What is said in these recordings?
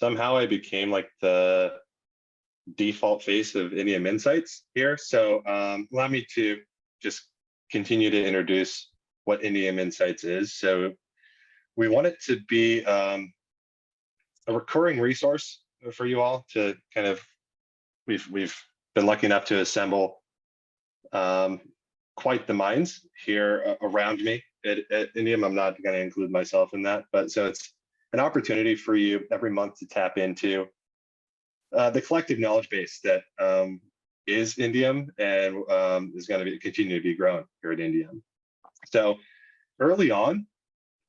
somehow I became like the default face of Indium Insights here. So allow me to just continue to introduce what Indium Insights is. So we want it to be a recurring resource for you all to kind of, we've been lucky enough to assemble quite the minds here around me at Indium. I'm not going to include myself in that, but so it's an opportunity for you every month to tap into the collective knowledge base that is Indium and is going to continue to be grown here at Indium. So early on,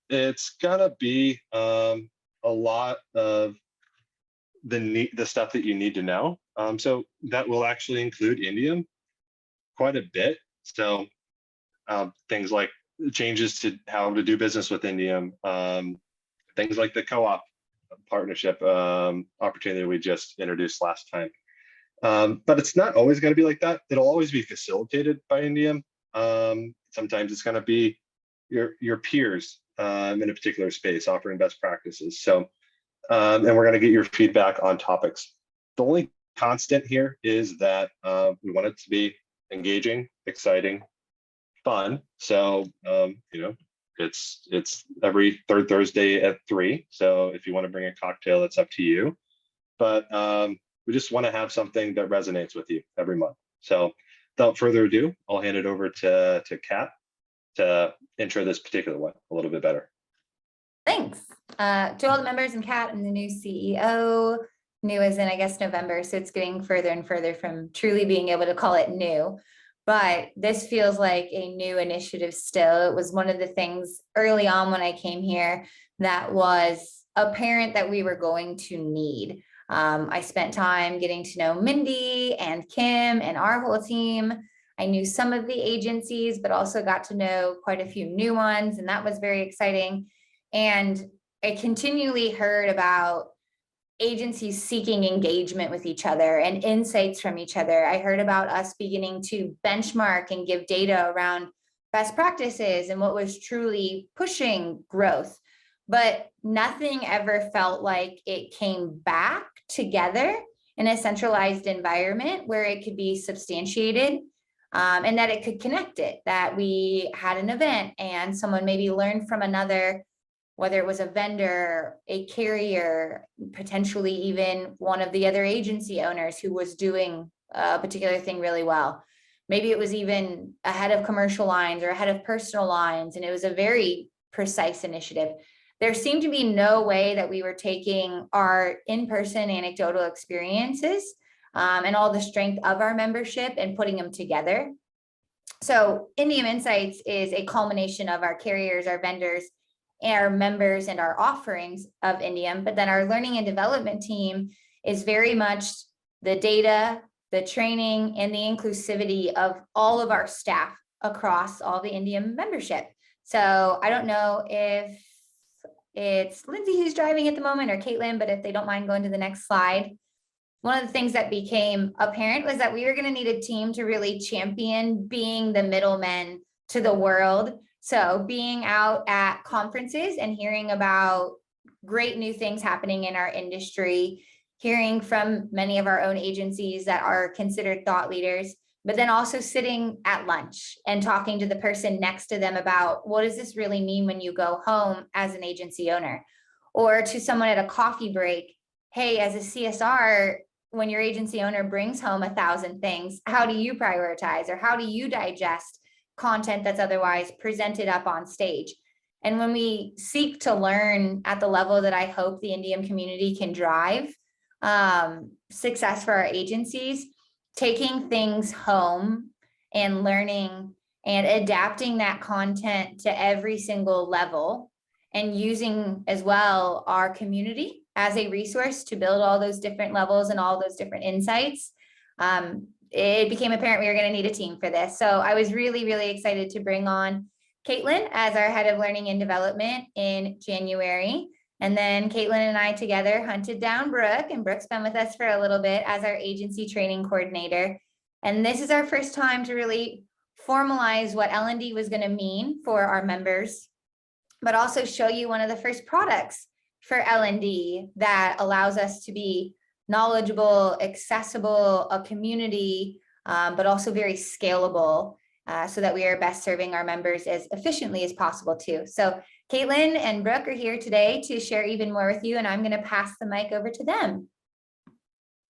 it's gonna be a lot of the stuff that you need to know. So that will actually include Indium quite a bit. So things like changes to how to do business with Indium, things like the co-op partnership opportunity we just introduced last time. But it's not always going to be like that. It'll always be facilitated by Indium. Sometimes it's going to be your peers in a particular space offering best practices. So, and we're going to get your feedback on topics. The only constant here is that we want it to be engaging, exciting, fun. So, you know, it's every third Thursday at 3. So if you want to bring a cocktail, it's up to you. But we just want to have something that resonates with you every month. So without further ado, I'll hand it over to Kat to intro this particular one a little bit better. Thanks. To all the members, and Kat, I'm the new CEO. New as in, I guess, November. So it's getting further and further from truly being able to call it new. But this feels like a new initiative still. It was one of the things early on when I came here that was apparent that we were going to need. I spent time getting to know Mindy and Kim and our whole team. I knew some of the agencies, but also got to know quite a few new ones, and that was very exciting. And I continually heard about agencies seeking engagement with each other and insights from each other. I heard about us beginning to benchmark and give data around best practices and what was truly pushing growth. But nothing ever felt like it came back together in a centralized environment where it could be substantiated and that it could connect it, that we had an event and someone maybe learned from another, whether it was a vendor, a carrier, potentially even one of the other agency owners who was doing a particular thing really well. Maybe it was even a head of commercial lines or a head of personal lines, and it was a very precise initiative. There seemed to be no way that we were taking our in-person anecdotal experiences and all the strength of our membership and putting them together. So Indium Insights is a culmination of our carriers, our vendors, our members, and our offerings of Indium. But then our learning and development team is very much the data, the training, and the inclusivity of all of our staff across all the Indium membership. So I don't know if it's Lindsay who's driving at the moment or Caitlin, but if they don't mind going to the next slide. One of the things that became apparent was that we were going to need a team to really champion being the middlemen to the world. So being out at conferences and hearing about great new things happening in our industry, hearing from many of our own agencies that are considered thought leaders, but then also sitting at lunch and talking to the person next to them about what does this really mean when you go home as an agency owner, or to someone at a coffee break, hey, as a CSR, when your agency owner brings home 1,000 things, how do you prioritize or how do you digest content that's otherwise presented up on stage? And when we seek to learn at the level that I hope the Indium community can drive success for our agencies, taking things home and learning and adapting that content to every single level and using as well our community as a resource to build all those different levels and all those different insights. It became apparent we were going to need a team for this. So I was really, really excited to bring on Caitlin as our head of learning and development in January. And then Caitlin and I together hunted down Brooke, and Brooke's been with us for a little bit as our agency training coordinator. And this is our first time to really formalize what L&D was going to mean for our members, but also show you one of the first products for L&D that allows us to be knowledgeable, accessible, a community, but also very scalable, so that we are best serving our members as efficiently as possible too. So Caitlin and Brooke are here today to share even more with you, and I'm going to pass the mic over to them.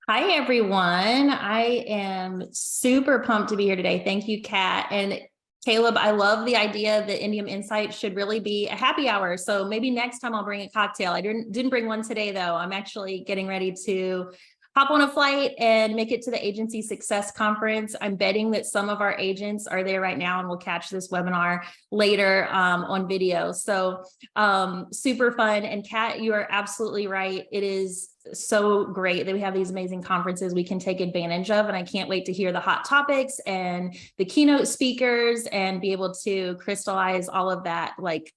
Hi, everyone. I am super pumped to be here today. Thank you, Kat. And Caleb, I love the idea that Indium Insights should really be a happy hour. So maybe next time I'll bring a cocktail. I didn't bring one today, though. I'm actually getting ready to hop on a flight and make it to the Agency Success Conference. I'm betting that some of our agents are there right now and will catch this webinar later on video. So super fun. And Kat, you are absolutely right. It is so great that we have these amazing conferences we can take advantage of. And I can't wait to hear the hot topics and the keynote speakers and be able to crystallize all of that like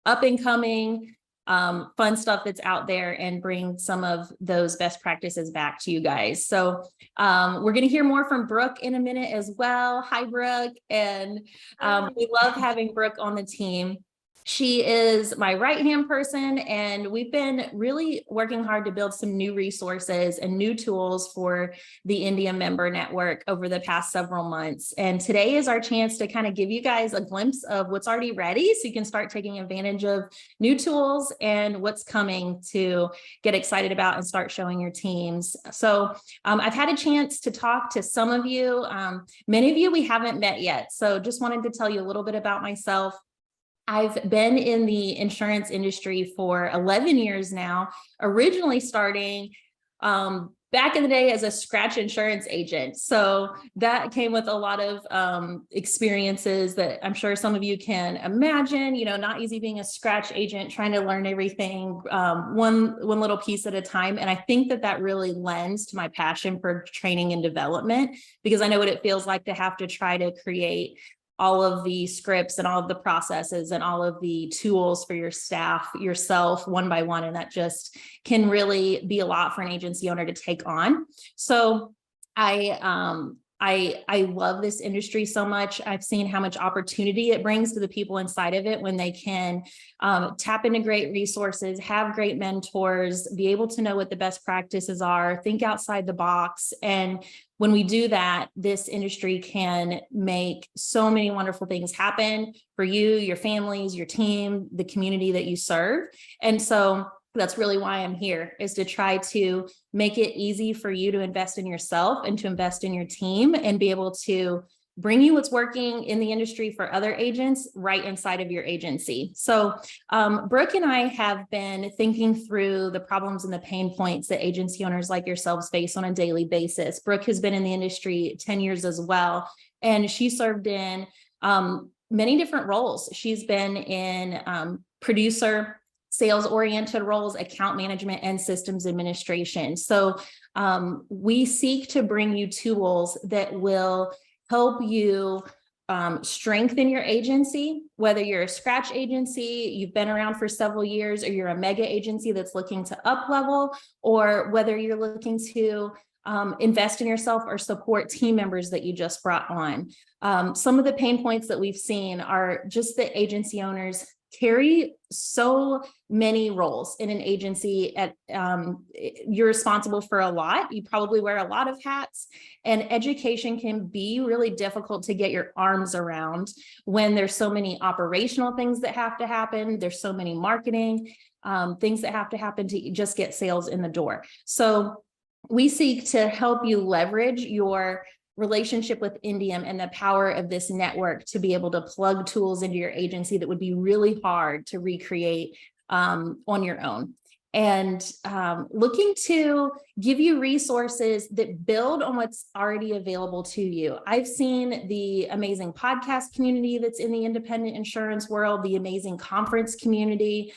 up and coming fun stuff that's out there and bring some of those best practices back to you guys. So we're going to hear more from Brooke in a minute as well. Hi, Brooke. And we love having Brooke on the team. She is my right-hand person, and we've been really working hard to build some new resources and new tools for the Indium member network over the past several months. And today is our chance to kind of give you guys a glimpse of what's already ready so you can start taking advantage of new tools and what's coming to get excited about and start showing your teams. So I've had a chance to talk to some of you. Many of you we haven't met yet. So just wanted to tell you a little bit about myself. I've been in the insurance industry for 11 years now, originally starting back in the day as a scratch insurance agent. So that came with a lot of experiences that I'm sure some of you can imagine, you know, not easy being a scratch agent, trying to learn everything one little piece at a time. And I think that really lends to my passion for training and development, because I know what it feels like to have to try to create all of the scripts and all of the processes and all of the tools for your staff yourself one by one. And that just can really be a lot for an agency owner to take on. So I love this industry so much. I've seen how much opportunity it brings to the people inside of it when they can tap into great resources, have great mentors, be able to know what the best practices are, think outside the box. And when we do that, this industry can make so many wonderful things happen for you, your families, your team, the community that you serve. And so that's really why I'm here, is to try to make it easy for you to invest in yourself and to invest in your team and be able to bring you what's working in the industry for other agents right inside of your agency. So Brooke and I have been thinking through the problems and the pain points that agency owners like yourselves face on a daily basis. Brooke has been in the industry 10 years as well, and she served in many different roles. She's been in producer, sales-oriented roles, account management, and systems administration. So we seek to bring you tools that will help you strengthen your agency, whether you're a scratch agency, you've been around for several years, or you're a mega agency that's looking to up level, or whether you're looking to invest in yourself or support team members that you just brought on. Some of the pain points that we've seen are just that agency owners carry so many roles in an agency. You're responsible for a lot. You probably wear a lot of hats, and education can be really difficult to get your arms around when there's so many operational things that have to happen. There's so many marketing things that have to happen to just get sales in the door. So we seek to help you leverage your relationship with Indium and the power of this network to be able to plug tools into your agency that would be really hard to recreate on your own. And looking to give you resources that build on what's already available to you. I've seen the amazing podcast community that's in the independent insurance world, the amazing conference community.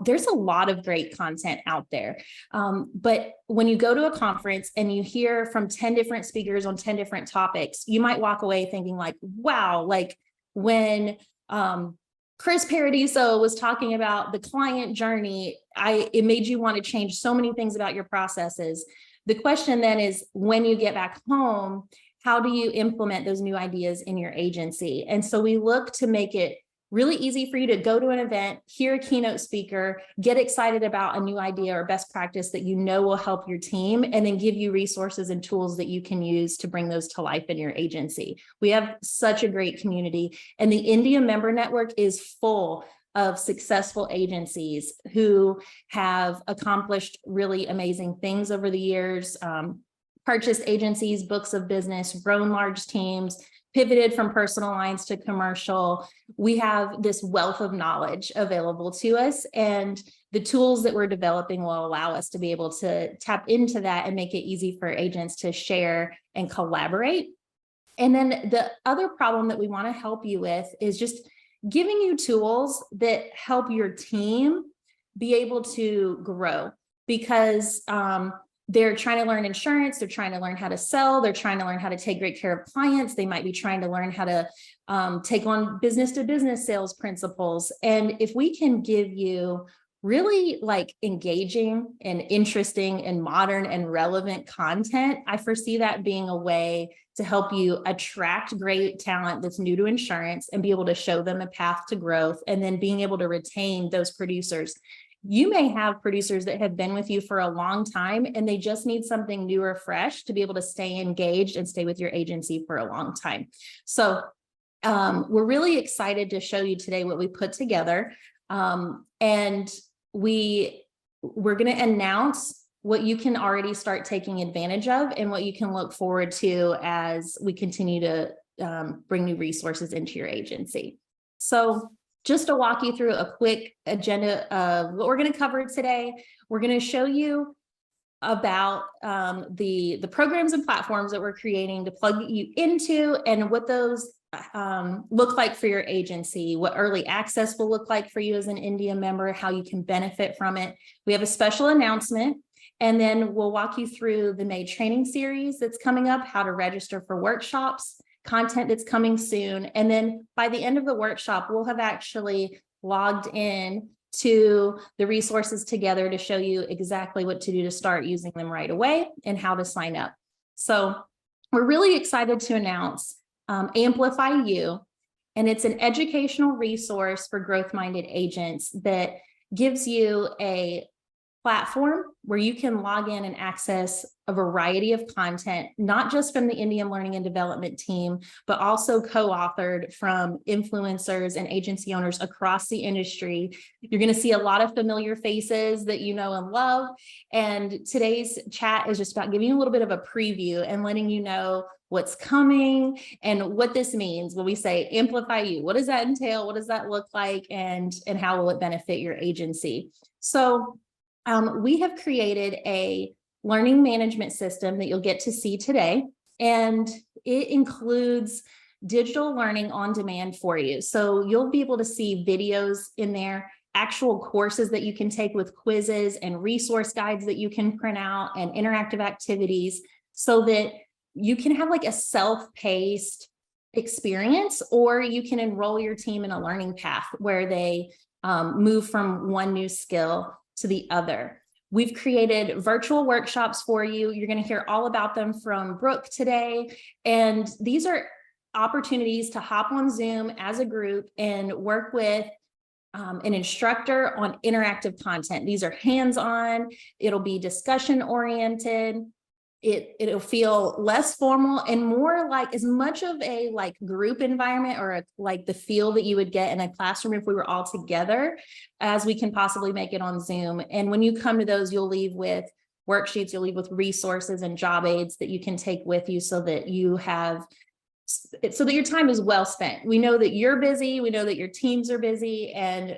There's a lot of great content out there. But when you go to a conference and you hear from 10 different speakers on 10 different topics, you might walk away thinking like, wow, like when Chris Paradiso was talking about the client journey, it made you want to change so many things about your processes. The question then is, when you get back home, how do you implement those new ideas in your agency? And so we look to make it really easy for you to go to an event, hear a keynote speaker, get excited about a new idea or best practice that you know will help your team, and then give you resources and tools that you can use to bring those to life in your agency. We have such a great community, and the Indium member network is full of successful agencies who have accomplished really amazing things over the years, purchased agencies, books of business, grown large teams, pivoted from personal lines to commercial. We have this wealth of knowledge available to us, and the tools that we're developing will allow us to be able to tap into that and make it easy for agents to share and collaborate. And then the other problem that we want to help you with is just giving you tools that help your team be able to grow, because they're trying to learn insurance, they're trying to learn how to sell, they're trying to learn how to take great care of clients, they might be trying to learn how to take on business to business sales principles. And if we can give you really like engaging and interesting and modern and relevant content, I foresee that being a way to help you attract great talent that's new to insurance and be able to show them a path to growth, and then being able to retain those producers. You may have producers that have been with you for a long time and they just need something new or fresh to be able to stay engaged and stay with your agency for a long time. So we're really excited to show you today what we put together. And we're going to announce what you can already start taking advantage of and what you can look forward to as we continue to bring new resources into your agency. So just to walk you through a quick agenda of what we're going to cover today, we're going to show you about the programs and platforms that we're creating to plug you into, and what those look like for your agency, what early access will look like for you as an Indium member, how you can benefit from it. We have a special announcement, and then we'll walk you through the May training series that's coming up, how to register for workshops, content that's coming soon. And then by the end of the workshop, we'll have actually logged in to the resources together to show you exactly what to do to start using them right away and how to sign up. So we're really excited to announce Amplify You, and it's an educational resource for growth-minded agents that gives you a platform where you can log in and access a variety of content, not just from the Indium Learning and Development team, but also co-authored from influencers and agency owners across the industry. You're going to see a lot of familiar faces that you know and love. And today's chat is just about giving you a little bit of a preview and letting you know what's coming and what this means when we say Amplify You. What does that entail? What does that look like? And how will it benefit your agency? So we have created a learning management system that you'll get to see today, and it includes digital learning on demand for you. So you'll be able to see videos in there, actual courses that you can take with quizzes and resource guides that you can print out, and interactive activities, so that you can have like a self-paced experience, or you can enroll your team in a learning path where they move from one new skill to the other. We've created virtual workshops for you. You're going to hear all about them from Brooke today. And these are opportunities to hop on Zoom as a group and work with an instructor on interactive content. These are hands-on. It'll be discussion oriented. It'll feel less formal and more like as much of a like group environment, or like the feel that you would get in a classroom if we were all together, as we can possibly make it on Zoom. And when you come to those, you'll leave with worksheets, you'll leave with resources and job aids that you can take with you, so that you have, so that your time is well spent. We know that you're busy, we know that your teams are busy, and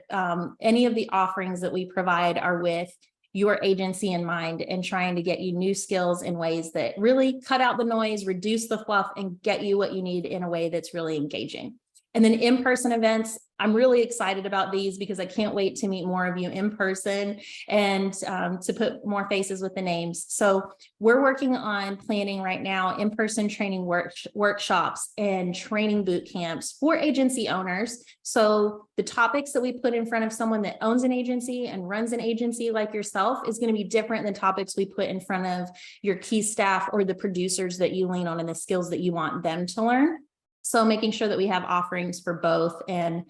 any of the offerings that we provide are with your agency in mind, and trying to get you new skills in ways that really cut out the noise, reduce the fluff, and get you what you need in a way that's really engaging. And then in-person events, I'm really excited about these because I can't wait to meet more of you in person and to put more faces with the names. So we're working on planning right now in-person training workshops and training boot camps for agency owners. So the topics that we put in front of someone that owns an agency and runs an agency like yourself is going to be different than topics we put in front of your key staff or the producers that you lean on and the skills that you want them to learn. So making sure that we have offerings for both, and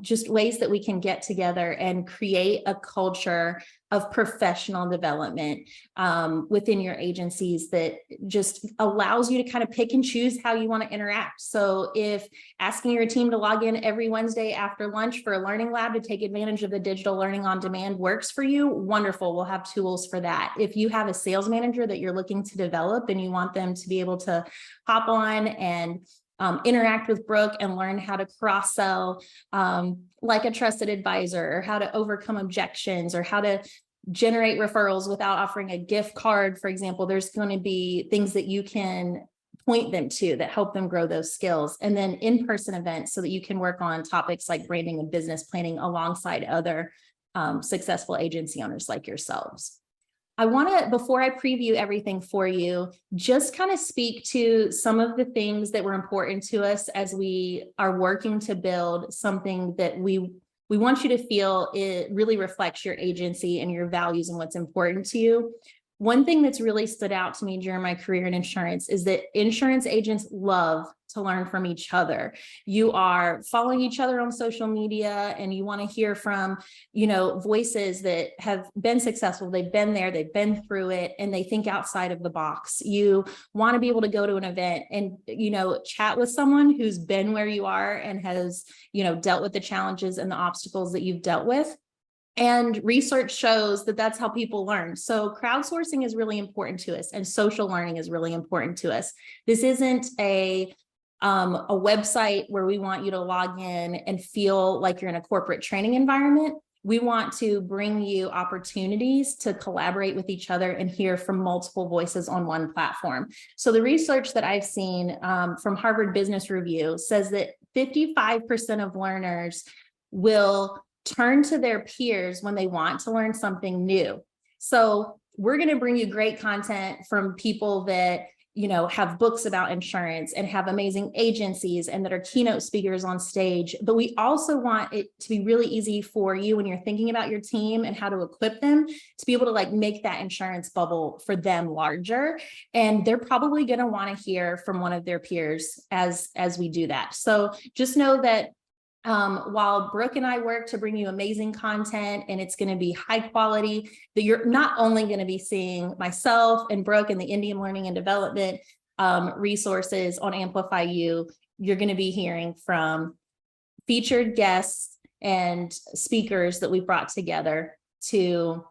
just ways that we can get together and create a culture of professional development within your agencies that just allows you to kind of pick and choose how you want to interact. So if asking your team to log in every Wednesday after lunch for a learning lab to take advantage of the digital learning on demand works for you, wonderful. We'll have tools for that. If you have a sales manager that you're looking to develop and you want them to be able to hop on and interact with Brooke and learn how to cross-sell like a trusted advisor, or how to overcome objections, or how to generate referrals without offering a gift card, for example, there's going to be things that you can point them to that help them grow those skills. And then in-person events so that you can work on topics like branding and business planning alongside other successful agency owners like yourselves. I want to, before I preview everything for you, just kind of speak to some of the things that were important to us as we are working to build something that we want you to feel it really reflects your agency and your values and what's important to you. One thing that's really stood out to me during my career in insurance is that insurance agents love to learn from each other. You are following each other on social media and you want to hear from, voices that have been successful. They've been there, they've been through it, and they think outside of the box. You want to be able to go to an event and, chat with someone who's been where you are and has, dealt with the challenges and the obstacles that you've dealt with. And research shows that that's how people learn. So crowdsourcing is really important to us, and social learning is really important to us. This isn't a website where we want you to log in and feel like you're in a corporate training environment. We want to bring you opportunities to collaborate with each other and hear from multiple voices on one platform. So the research that I've seen from Harvard Business Review says that 55% of learners will turn to their peers when they want to learn something new. So we're going to bring you great content from people that, have books about insurance and have amazing agencies and that are keynote speakers on stage. But we also want it to be really easy for you when you're thinking about your team and how to equip them to be able to make that insurance bubble for them larger. And they're probably going to want to hear from one of their peers as we do that. So just know that while Brooke and I work to bring you amazing content and it's going to be high quality, that you're not only going to be seeing myself and Brooke and the Indium Learning and Development resources on Amplify You, you're going to be hearing from featured guests and speakers that we've brought together to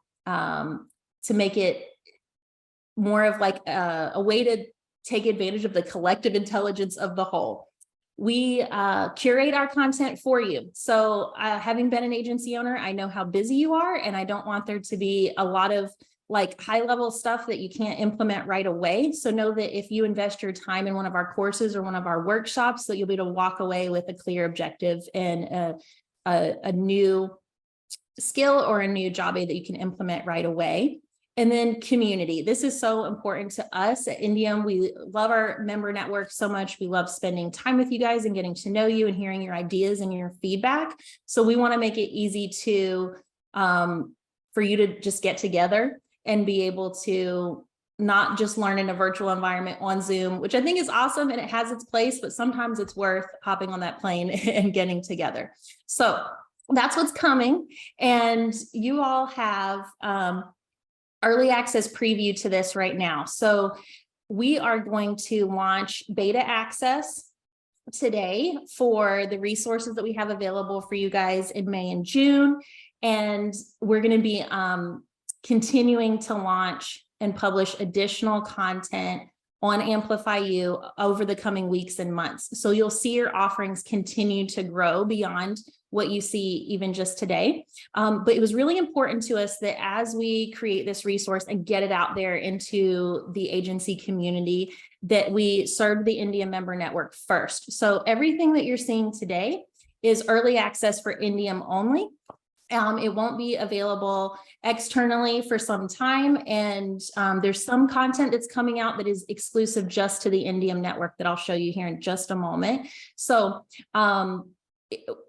make it more of a way to take advantage of the collective intelligence of the whole. We curate our content for you. So having been an agency owner, I know how busy you are, and I don't want there to be a lot of high level stuff that you can't implement right away. So know that if you invest your time in one of our courses or one of our workshops, that you'll be able to walk away with a clear objective and a new skill or a new job aid that you can implement right away. And then community. This is so important to us at Indium. We love our member network so much. We love spending time with you guys and getting to know you and hearing your ideas and your feedback. So we want to make it easy to for you to just get together and be able to not just learn in a virtual environment on Zoom, which I think is awesome and it has its place, but sometimes it's worth hopping on that plane and getting together. So that's what's coming. And you all have early access preview to this right now. So we are going to launch beta access today for the resources that we have available for you guys in May and June. And we're going to be continuing to launch and publish additional content on Amplify You over the coming weeks and months. So you'll see your offerings continue to grow beyond what you see even just today. But it was really important to us that as we create this resource and get it out there into the agency community, that we serve the Indium member network first. So everything that you're seeing today is early access for Indium only. It won't be available externally for some time. And there's some content that's coming out that is exclusive just to the Indium network that I'll show you here in just a moment. So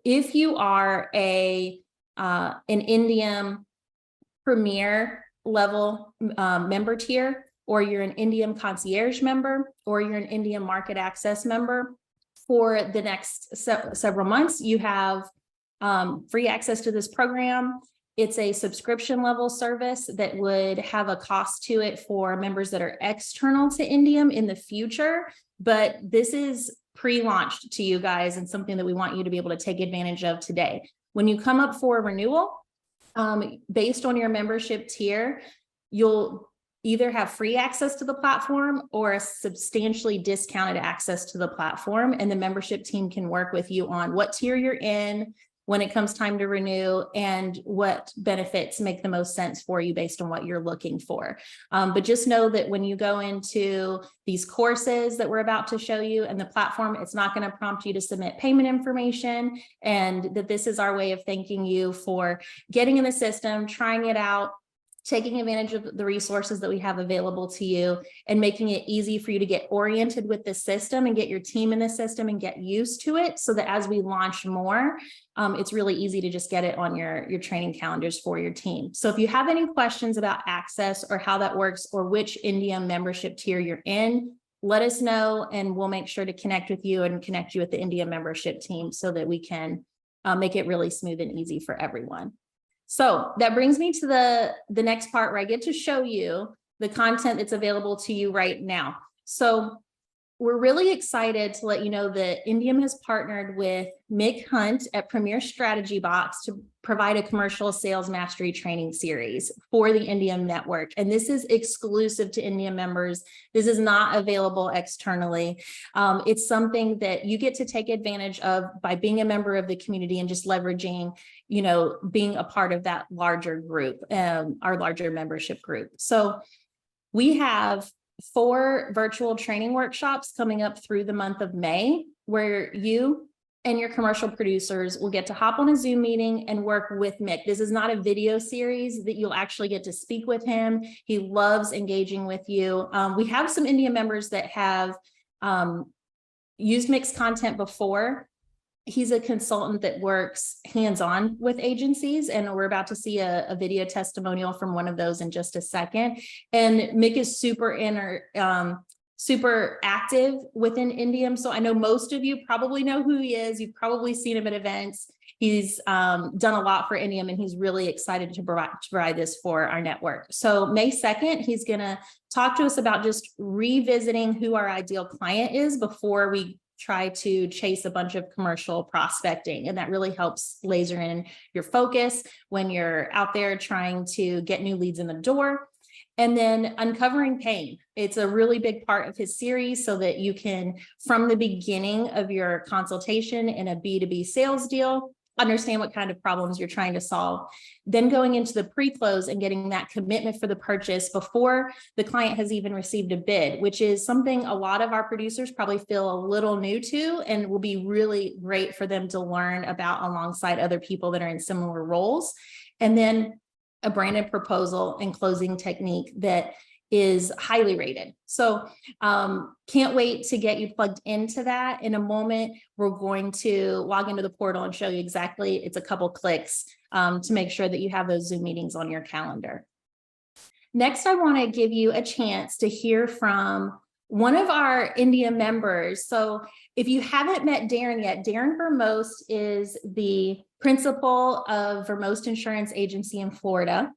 if you are an Indium Premier level member tier, or you're an Indium Concierge member, or you're an Indium Market Access member, for the next several months, you have free access to this program. It's a subscription level service that would have a cost to it for members that are external to Indium in the future, but this is pre-launched to you guys and something that we want you to be able to take advantage of today. When you come up for renewal, based on your membership tier, you'll either have free access to the platform or a substantially discounted access to the platform, and the membership team can work with you on what tier you're in when it comes time to renew and what benefits make the most sense for you based on what you're looking for. But just know that when you go into these courses that we're about to show you and the platform, it's not going to prompt you to submit payment information, and that this is our way of thanking you for getting in the system, trying it out, taking advantage of the resources that we have available to you, and making it easy for you to get oriented with the system and get your team in the system and get used to it, so that as we launch more, it's really easy to just get it on your training calendars for your team. So if you have any questions about access or how that works or which Indium membership tier you're in, let us know and we'll make sure to connect with you and connect you with the Indium membership team so that we can make it really smooth and easy for everyone. So that brings me to the next part where I get to show you the content that's available to you right now. So we're really excited to let you know that Indium has partnered with Mick Hunt at Premier Strategy Box to provide a commercial sales mastery training series for the Indium network. And this is exclusive to Indium members. This is not available externally. It's something that you get to take advantage of by being a member of the community and just leveraging, being a part of that larger group, our larger membership group. So we have 4 virtual training workshops coming up through the month of May, where you and your commercial producers will get to hop on a Zoom meeting and work with Mick. This is not a video series that you'll actually get to speak with him. He loves engaging with you. We have some Indium members that have used Mick's content before. He's a consultant that works hands-on with agencies, and we're about to see a video testimonial from one of those in just a second. And Mick is super active within Indium. So I know most of you probably know who he is. You've probably seen him at events. He's done a lot for Indium, and he's really excited to provide this for our network. So May 2nd, he's going to talk to us about just revisiting who our ideal client is before we try to chase a bunch of commercial prospecting. And that really helps laser in your focus when you're out there trying to get new leads in the door. And then uncovering pain. It's a really big part of his series so that you can, from the beginning of your consultation in a B2B sales deal, understand what kind of problems you're trying to solve. Then going into the pre-close and getting that commitment for the purchase before the client has even received a bid, which is something a lot of our producers probably feel a little new to, and will be really great for them to learn about alongside other people that are in similar roles. And then a branded proposal and closing technique that is highly rated. So can't wait to get you plugged into that. In a moment, we're going to log into the portal and show you exactly, it's a couple clicks to make sure that you have those Zoom meetings on your calendar. Next, I want to give you a chance to hear from one of our Indium members. So if you haven't met Darren yet, Darren Vermost is the principal of Vermost Insurance Agency in Florida.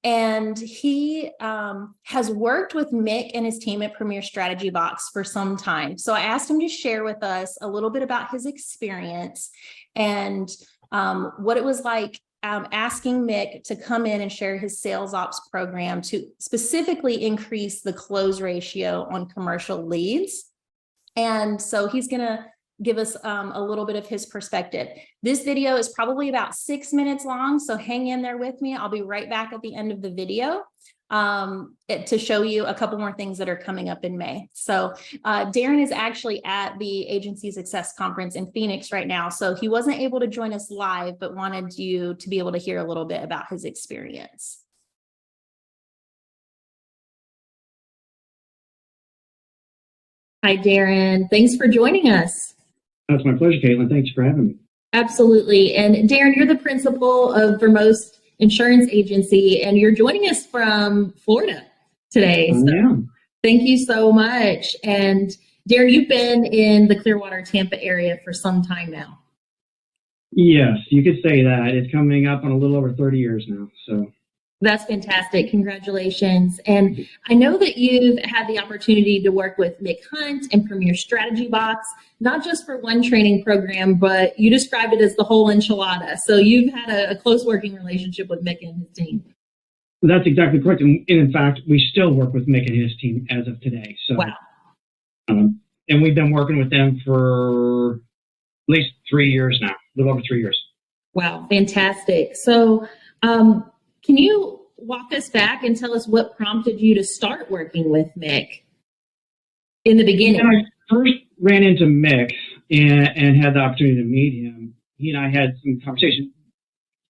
And he has worked with Mick and his team at Premier Strategy Box for some time. So I asked him to share with us a little bit about his experience and what it was like asking Mick to come in and share his sales ops program to specifically increase the close ratio on commercial leads. And so he's going to give us a little bit of his perspective. This video is probably about 6 minutes long, so hang in there with me. I'll be right back at the end of the video to show you a couple more things that are coming up in May. So Darren is actually at the Agency Success Conference in Phoenix right now, so he wasn't able to join us live, but wanted you to be able to hear a little bit about his experience. Hi, Darren. Thanks for joining us. That's my pleasure, Caitlin. Thanks for having me. Absolutely. And Darren, you're the principal of Vermost Insurance Agency, and you're joining us from Florida today. So thank you so much. And Darren, you've been in the Clearwater, Tampa area for some time now. Yes, you could say that. It's coming up on a little over 30 years now. So That's fantastic. Congratulations. And I know that you've had the opportunity to work with Mick Hunt and Premier Strategy Box, not just for one training program, but you described it as the whole enchilada. So you've had a close working relationship with Mick and his team. that's exactly correct. And in fact, we still work with Mick and his team as of today. So, Wow. And we've been working with them for at least 3 years now, a little over 3 years. Wow, fantastic. So can you walk us back and tell us what prompted you to start working with Mick in the beginning? When I first ran into Mick and had the opportunity to meet him, he and I had some conversation.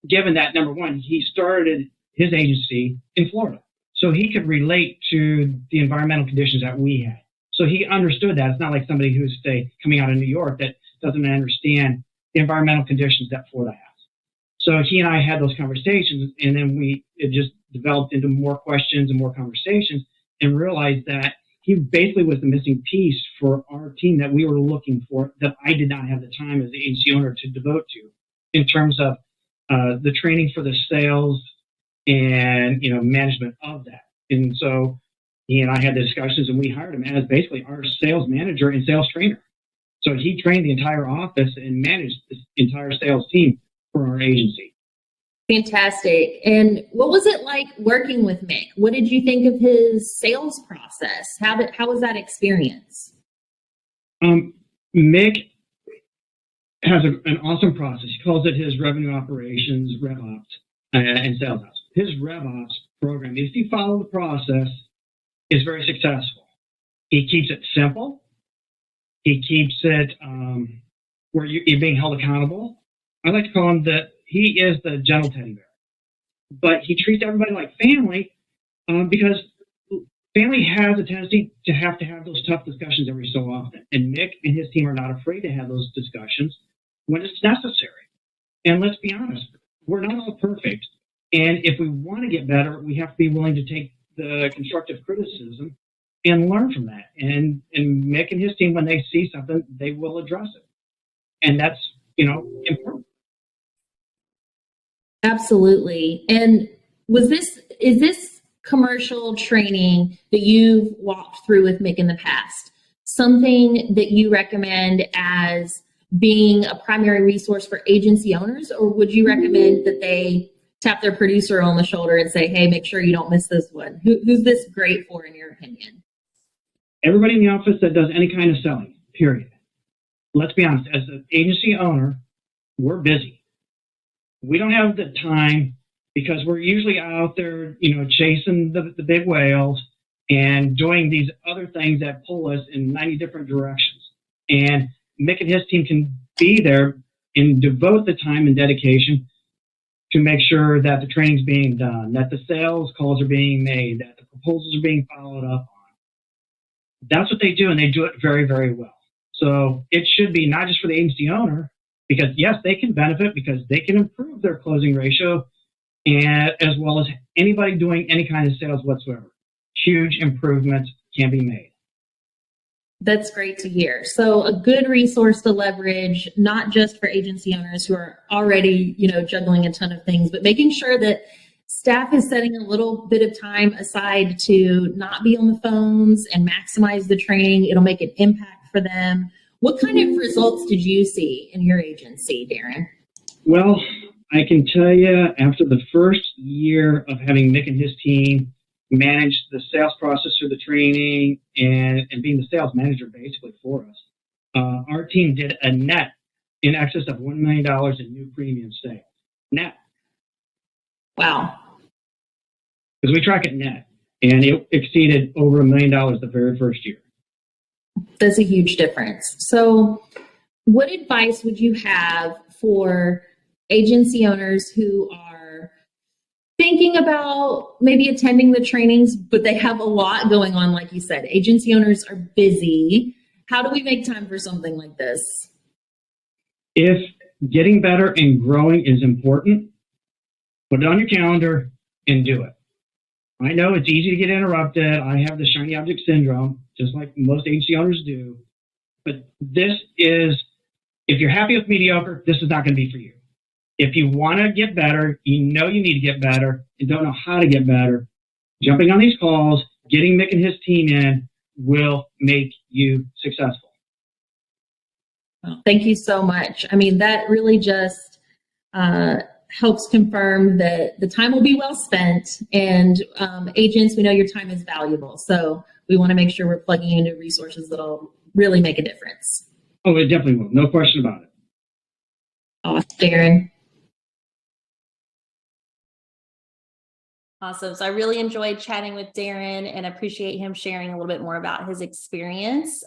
Given that, number one, he started his agency in Florida, so he could relate to the environmental conditions that we had. So he understood that. It's not like somebody who's, say, coming out of New York that doesn't understand the environmental conditions that Florida has. So he and I had those conversations, and then it just developed into more questions and more conversations, and realized that he basically was the missing piece for our team that we were looking for, that I did not have the time as the agency owner to devote to, in terms of the training for the sales and management of that. And so he and I had the discussions, and we hired him as basically our sales manager and sales trainer. So he trained the entire office and managed this entire sales team for our agency. Fantastic. And what was it like working with Mick? What did you think of his sales process? How was that experience? Mick has an awesome process. He calls it his revenue operations, RevOps, and sales ops. His RevOps program, if you follow the process, is very successful. He keeps it simple. He keeps it where you're being held accountable. I like to call him he is the gentle teddy bear, but he treats everybody like family because family has a tendency to have those tough discussions every so often. And Mick and his team are not afraid to have those discussions when it's necessary. And let's be honest, we're not all perfect. And if we want to get better, we have to be willing to take the constructive criticism and learn from that. And Mick and his team, when they see something, they will address it. And that's, important. Absolutely. And is this commercial training that you've walked through with Mick in the past something that you recommend as being a primary resource for agency owners, or would you recommend that they tap their producer on the shoulder and say, hey, make sure you don't miss this one? Who's this great for, in your opinion? Everybody in the office that does any kind of selling, period. Let's be honest, as an agency owner, we're busy. We don't have the time because we're usually out there, chasing the big whales and doing these other things that pull us in 90 different directions. And Mick and his team can be there and devote the time and dedication to make sure that the training's being done, that the sales calls are being made, that the proposals are being followed up on. That's what they do, and they do it very, very well. So it should be not just for the agency owner, because yes, they can benefit because they can improve their closing ratio, and as well as anybody doing any kind of sales whatsoever. Huge improvements can be made. That's great to hear. So a good resource to leverage, not just for agency owners who are already, juggling a ton of things, but making sure that staff is setting a little bit of time aside to not be on the phones and maximize the training. It'll make an impact for them. What kind of results did you see in your agency, Darren? Well, I can tell you, after the first year of having Mick and his team manage the sales process through the training and being the sales manager basically for us, our team did a net in excess of $1 million in new premium sales. Net. Wow. Because we track it net, and it exceeded over $1 million the very first year. That's a huge difference. So what advice would you have for agency owners who are thinking about maybe attending the trainings, but they have a lot going on? Like you said, agency owners are busy. How do we make time for something like this? If getting better and growing is important, put it on your calendar and do it. I know it's easy to get interrupted. I have the shiny object syndrome, just like most agency owners do. But this is, if you're happy with mediocre, this is not going to be for you. If you want to get better, you know you need to get better and don't know how to get better, jumping on these calls, getting Mick and his team in will make you successful. Well, thank you so much. I mean, that really just helps confirm that the time will be well spent, and agents, we know your time is valuable. So we want to make sure we're plugging into resources that'll really make a difference. Oh, it definitely will. No question about it. Awesome, Darren. Awesome. So I really enjoyed chatting with Darren and appreciate him sharing a little bit more about his experience.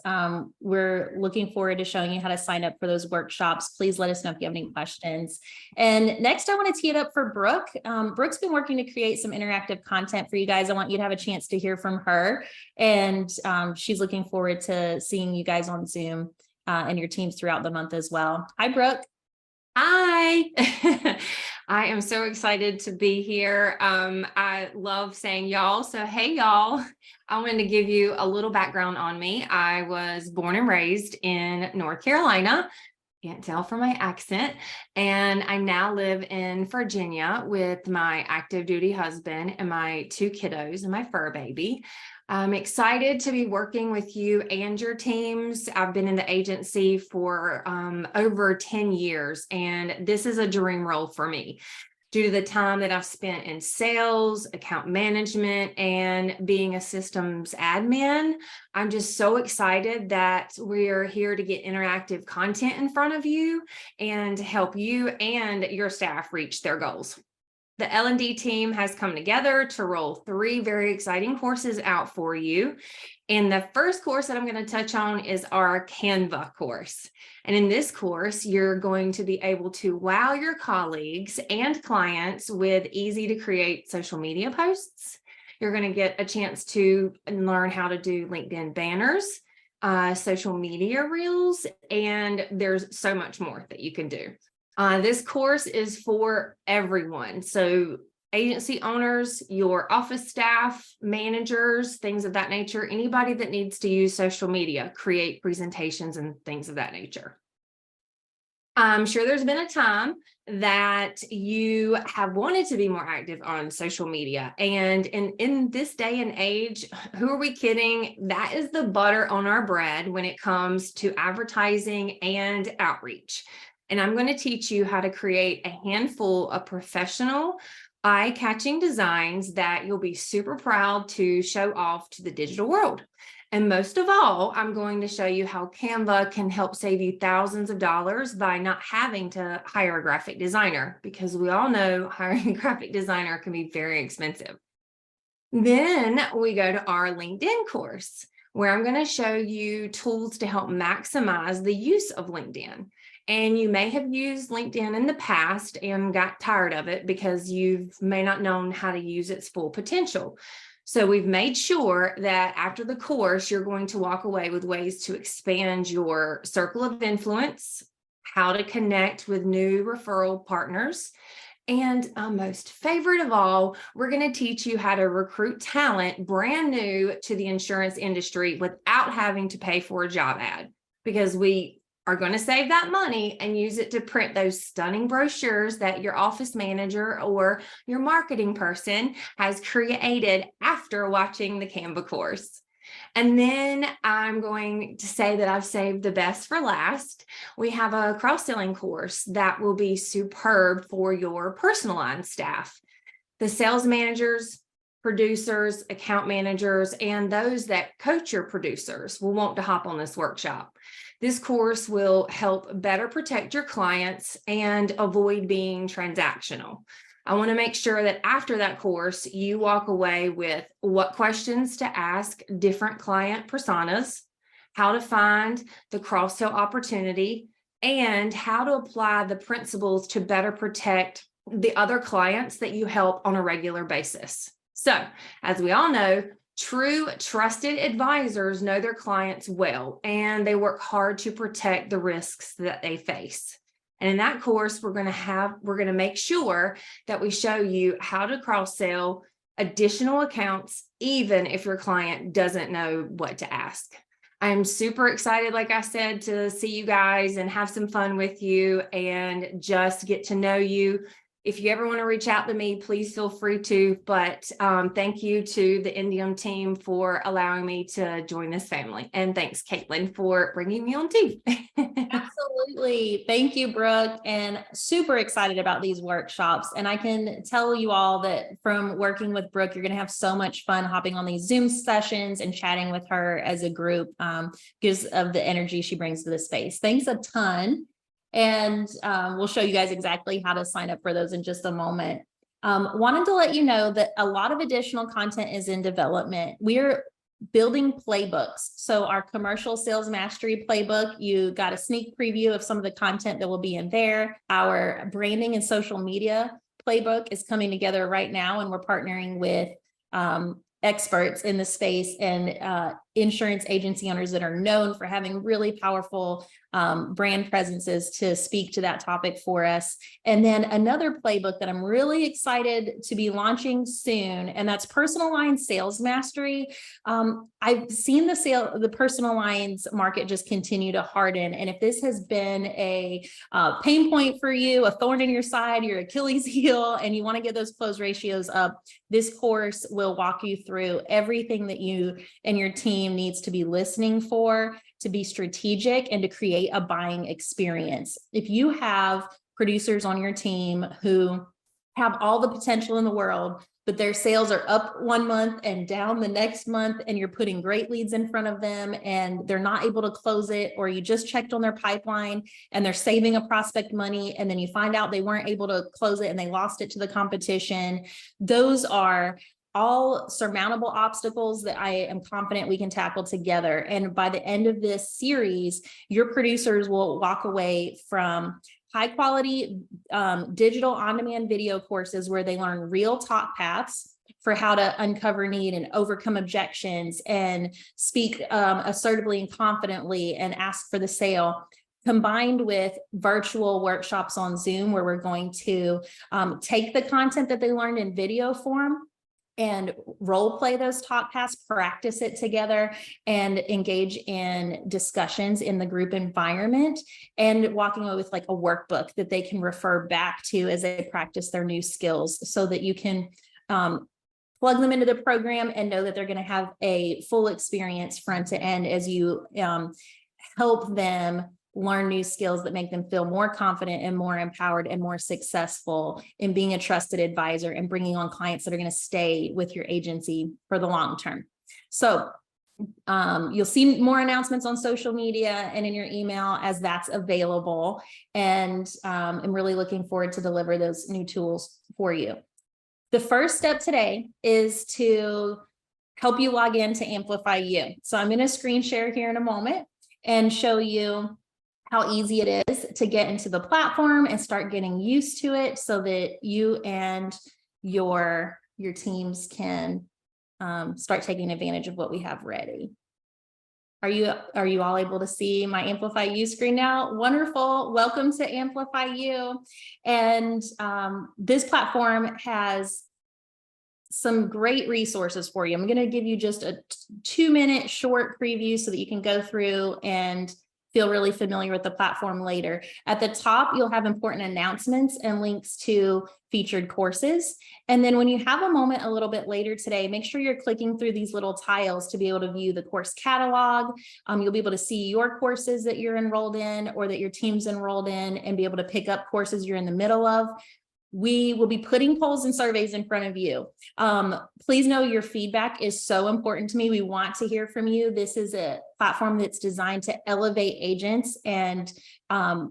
We're looking forward to showing you how to sign up for those workshops. Please let us know if you have any questions. And next, I want to tee it up for Brooke. Brooke's been working to create some interactive content for you guys. I want you to have a chance to hear from her. And she's looking forward to seeing you guys on Zoom and your teams throughout the month as well. Hi, Brooke. Hi, I am so excited to be here. I love saying y'all. So, hey, y'all, I wanted to give you a little background on me. I was born and raised in North Carolina. Can't tell from my accent. And I now live in Virginia with my active duty husband and my 2 kiddos and my fur baby. I'm excited to be working with you and your teams. I've been in the agency for over 10 years, and this is a dream role for me. Due to the time that I've spent in sales, account management, and being a systems admin, I'm just so excited that we're here to get interactive content in front of you and help you and your staff reach their goals. The L&D team has come together to roll 3 very exciting courses out for you. And the first course that I'm going to touch on is our Canva course. And in this course, you're going to be able to wow your colleagues and clients with easy to create social media posts. You're going to get a chance to learn how to do LinkedIn banners, social media reels, and there's so much more that you can do. This course is for everyone. So agency owners, your office staff, managers, things of that nature, anybody that needs to use social media, create presentations and things of that nature. I'm sure there's been a time that you have wanted to be more active on social media. And in this day and age, who are we kidding? That is the butter on our bread when it comes to advertising and outreach. And I'm going to teach you how to create a handful of professional, eye-catching designs that you'll be super proud to show off to the digital world. And most of all, I'm going to show you how Canva can help save you thousands of dollars by not having to hire a graphic designer, because we all know hiring a graphic designer can be very expensive. Then we go to our LinkedIn course, where I'm going to show you tools to help maximize the use of LinkedIn. And you may have used LinkedIn in the past and got tired of it because you may not known how to use its full potential. So we've made sure that after the course, you're going to walk away with ways to expand your circle of influence, how to connect with new referral partners, and most favorite of all, we're going to teach you how to recruit talent brand new to the insurance industry without having to pay for a job ad, because we are going to save that money and use it to print those stunning brochures that your office manager or your marketing person has created after watching the Canva course. And then I'm going to say that I've saved the best for last. We have a cross-selling course that will be superb for your personal line staff. The sales managers, producers, account managers, and those that coach your producers will want to hop on this workshop. This course will help better protect your clients and avoid being transactional. I want to make sure that after that course, you walk away with what questions to ask different client personas, how to find the cross-sell opportunity, and how to apply the principles to better protect the other clients that you help on a regular basis. So, as we all know, true trusted advisors know their clients well, and they work hard to protect the risks that they face. And in that course, we're going to make sure that we show you how to cross-sell additional accounts, even if your client doesn't know what to ask. I'm super excited, like I said, to see you guys and have some fun with you and just get to know you. If you ever want to reach out to me, please feel free to. But thank you to the Indium team for allowing me to join this family. And thanks, Caitlin, for bringing me on too. Absolutely. Thank you, Brooke. And super excited about these workshops. And I can tell you all that from working with Brooke, you're going to have so much fun hopping on these Zoom sessions and chatting with her as a group because of the energy she brings to the space. Thanks a ton. And we'll show you guys exactly how to sign up for those in just a moment. Wanted to let you know that a lot of additional content is in development. We're building playbooks. So our commercial sales mastery playbook, you got a sneak preview of some of the content that will be in there. Our branding and social media playbook is coming together right now, and we're partnering with experts in the space and insurance agency owners that are known for having really powerful brand presences to speak to that topic for us. And then another playbook that I'm really excited to be launching soon, and that's personal line sales mastery. I've seen the personal lines market just continue to harden. And if this has been a pain point for you, a thorn in your side, your Achilles heel, and you want to get those close ratios up, this course will walk you through everything that you and your team needs to be listening for, to be strategic, and to create a buying experience. If you have producers on your team who have all the potential in the world, but their sales are up one month and down the next month, and you're putting great leads in front of them and they're not able to close it, or you just checked on their pipeline and they're saving a prospect money, and then you find out they weren't able to close it and they lost it to the competition, those are all surmountable obstacles that I am confident we can tackle together. And by the end of this series, your producers will walk away from high quality digital on-demand video courses where they learn real talk paths for how to uncover need and overcome objections and speak assertively and confidently and ask for the sale, combined with virtual workshops on Zoom where we're going to take the content that they learned in video form and role play those talk paths, practice it together, and engage in discussions in the group environment, and walking away with like a workbook that they can refer back to as they practice their new skills, so that you can plug them into the program and know that they're going to have a full experience front to end as you help them learn new skills that make them feel more confident and more empowered and more successful in being a trusted advisor and bringing on clients that are going to stay with your agency for the long term. So you'll see more announcements on social media and in your email as that's available. And I'm really looking forward to deliver those new tools for you. The first step today is to help you log in to Amplify You. So I'm going to screen share here in a moment and show you how easy it is to get into the platform and start getting used to it, so that you and your teams can start taking advantage of what we have ready. Are you all able to see my Amplify You screen now? Wonderful. Welcome to Amplify You. And this platform has some great resources for you. I'm going to give you just a 2-minute short preview so that you can go through and feel really familiar with the platform later. At the top, you'll have important announcements and links to featured courses. And then when you have a moment a little bit later today, make sure you're clicking through these little tiles to be able to view the course catalog. You'll be able to see your courses that you're enrolled in or that your team's enrolled in, and be able to pick up courses you're in the middle of. We will be putting polls and surveys in front of you. Please know your feedback is so important to me. We want to hear from you. This is a platform that's designed to elevate agents and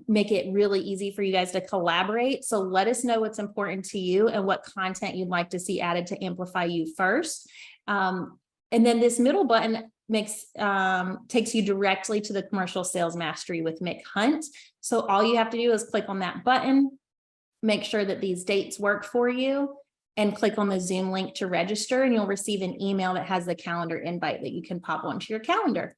make it really easy for you guys to collaborate. So let us know what's important to you and what content you'd like to see added to Amplify You first. And then this middle button takes you directly to the Commercial Sales Mastery with Mick Hunt. So all you have to do is click on that button, make sure that these dates work for you, and click on the Zoom link to register, and you'll receive an email that has the calendar invite that you can pop onto your calendar.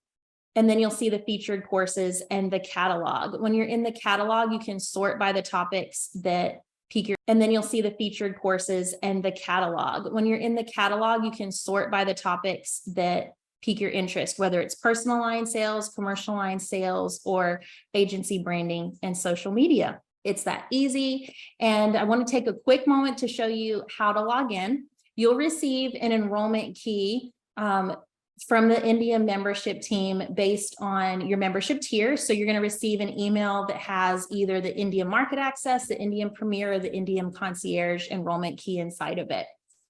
And then you'll see the featured courses and the catalog. When you're in the catalog, you can sort by the topics that pique your, and then you'll see the featured courses and the catalog. When you're in the catalog, you can sort by the topics that pique your interest, whether it's personal line sales, commercial line sales, or agency branding and social media. It's that easy. And I want to take a quick moment to show you how to log in. You'll receive an enrollment key from the Indium membership team based on your membership tier. So you're going to receive an email that has either the Indium Market Access, the Indium Premier, or the Indium Concierge enrollment key inside of it.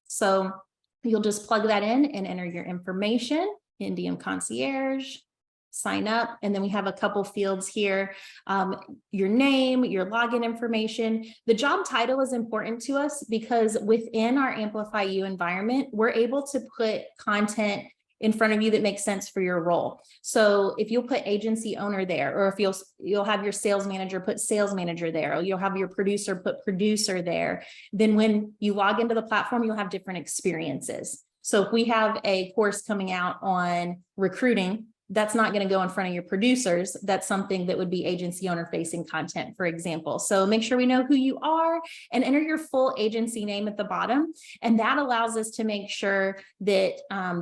So you'll just plug that in and enter your information, Indium Concierge, sign up, and then we have a couple fields here, your name, your login information. The job title is important to us because within our Amplify You environment, we're able to put content in front of you that makes sense for your role. So if you'll put agency owner there, or if you'll have your sales manager put sales manager there, or you'll have your producer put producer there, then when you log into the platform, you'll have different experiences. So if we have a course coming out on recruiting, that's not going to go in front of your producers. That's something that would be agency owner facing content, for example. So make sure we know who you are and enter your full agency name at the bottom. And that allows us to make sure that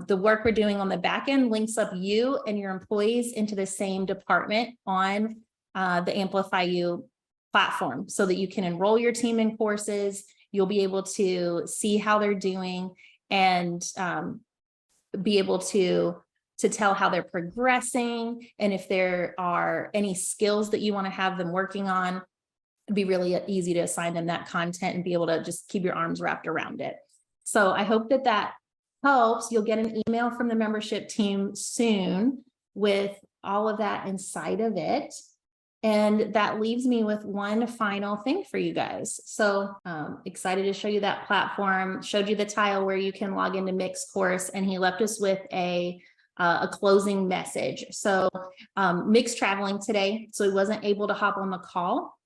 the work we're doing on the back end links up you and your employees into the same department on the Amplify You platform so that you can enroll your team in courses. You'll be able to see how they're doing and be able to tell how they're progressing. And if there are any skills that you want to have them working on, it'd be really easy to assign them that content and be able to just keep your arms wrapped around it. So I hope that that helps. You'll get an email from the membership team soon with all of that inside of it. And that leaves me with one final thing for you guys. So excited to show you that platform, showed you the tile where you can log into Mick's course, and he left us with a closing message. So Mick's traveling today, so he wasn't able to hop on the call,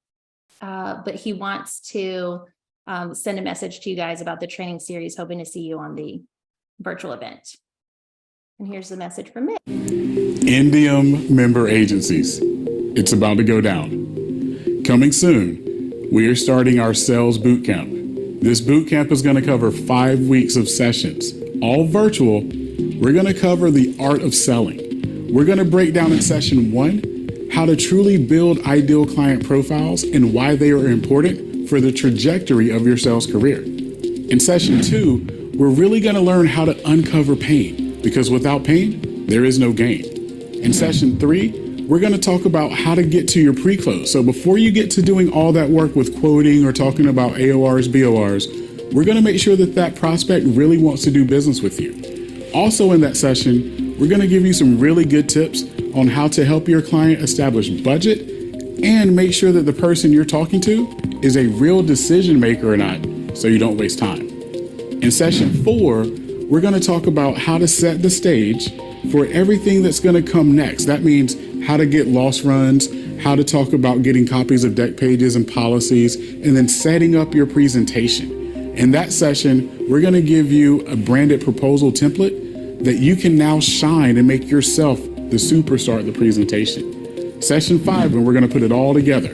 but he wants to send a message to you guys about the training series, hoping to see you on the virtual event. And here's the message from Mick. Indium member agencies. It's about to go down. Coming soon, we are starting our sales boot camp. This boot camp is going to cover 5 weeks of sessions, all virtual. We're going to cover the art of selling. We're going to break down in session 1 how to truly build ideal client profiles and why they are important for the trajectory of your sales career. In session 2, we're really going to learn how to uncover pain, because without pain, there is no gain. In session 3, we're going to talk about how to get to your pre-close. So before you get to doing all that work with quoting or talking about AORs, BORs, we're going to make sure that that prospect really wants to do business with you. Also in that session, we're going to give you some really good tips on how to help your client establish budget and make sure that the person you're talking to is a real decision maker or not, so you don't waste time. In session 4, we're going to talk about how to set the stage for everything that's going to come next. That means how to get loss runs, how to talk about getting copies of deck pages and policies, and then setting up your presentation. In that session, we're going to give you a branded proposal template that you can now shine and make yourself the superstar at the presentation. Session 5, when we're going to put it all together,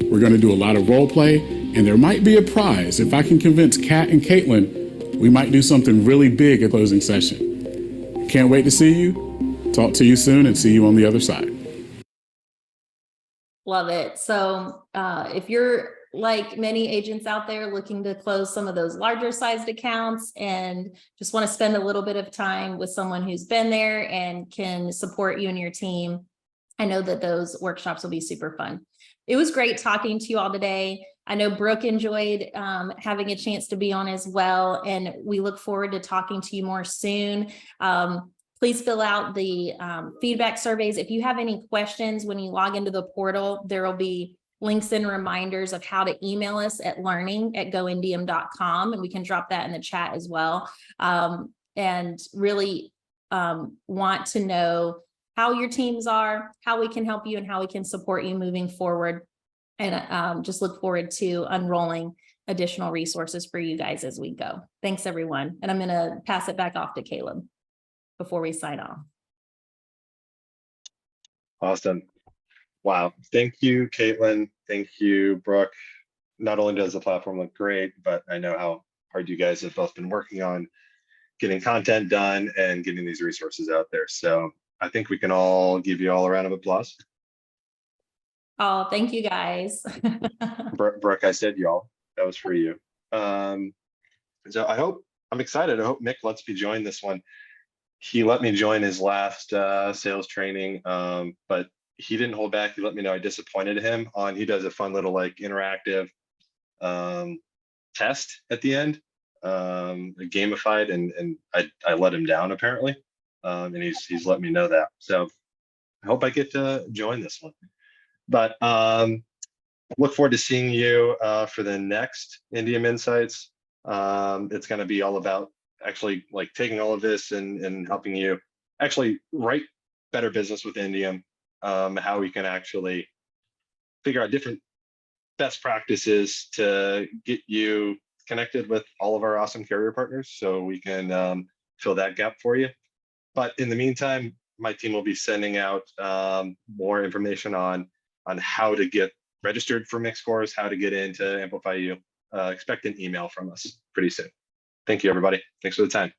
we're going to do a lot of role play, and there might be a prize. If I can convince Kat and Caitlin, we might do something really big at closing session. Can't wait to see you. Talk to you soon and see you on the other side. Love it. So if you're like many agents out there looking to close some of those larger sized accounts and just want to spend a little bit of time with someone who's been there and can support you and your team, I know that those workshops will be super fun. It was great talking to you all today. I know Brooke enjoyed having a chance to be on as well, and we look forward to talking to you more soon. Please fill out the feedback surveys. If you have any questions when you log into the portal, there will be links and reminders of how to email us at learning@goindium.com, and we can drop that in the chat as well. And really want to know how your teams are, how we can help you, and how we can support you moving forward. And just look forward to unrolling additional resources for you guys as we go. Thanks, everyone. And I'm going to pass it back off to Caleb before we sign off. Awesome. Wow. Thank you, Caitlin. Thank you, Brooke. Not only does the platform look great, but I know how hard you guys have both been working on getting content done and getting these resources out there. So I think we can all give you all a round of applause. Oh, thank you guys. Brooke, I said y'all. That was for you. So I'm excited. I hope Mick lets me join this one. He let me join his last sales training, but he didn't hold back. He let me know I disappointed him on, he does a fun little like interactive test at the end, gamified, and I let him down apparently. And he's let me know that. So I hope I get to join this one. But look forward to seeing you for the next Indium Insights. It's going to be all about actually like taking all of this and helping you actually write better business with Indium, how we can actually figure out different best practices to get you connected with all of our awesome carrier partners so we can fill that gap for you. But in the meantime, my team will be sending out more information on how to get registered for mixed scores, how to get into Amplify You. Expect an email from us pretty soon. Thank you, everybody. Thanks for the time.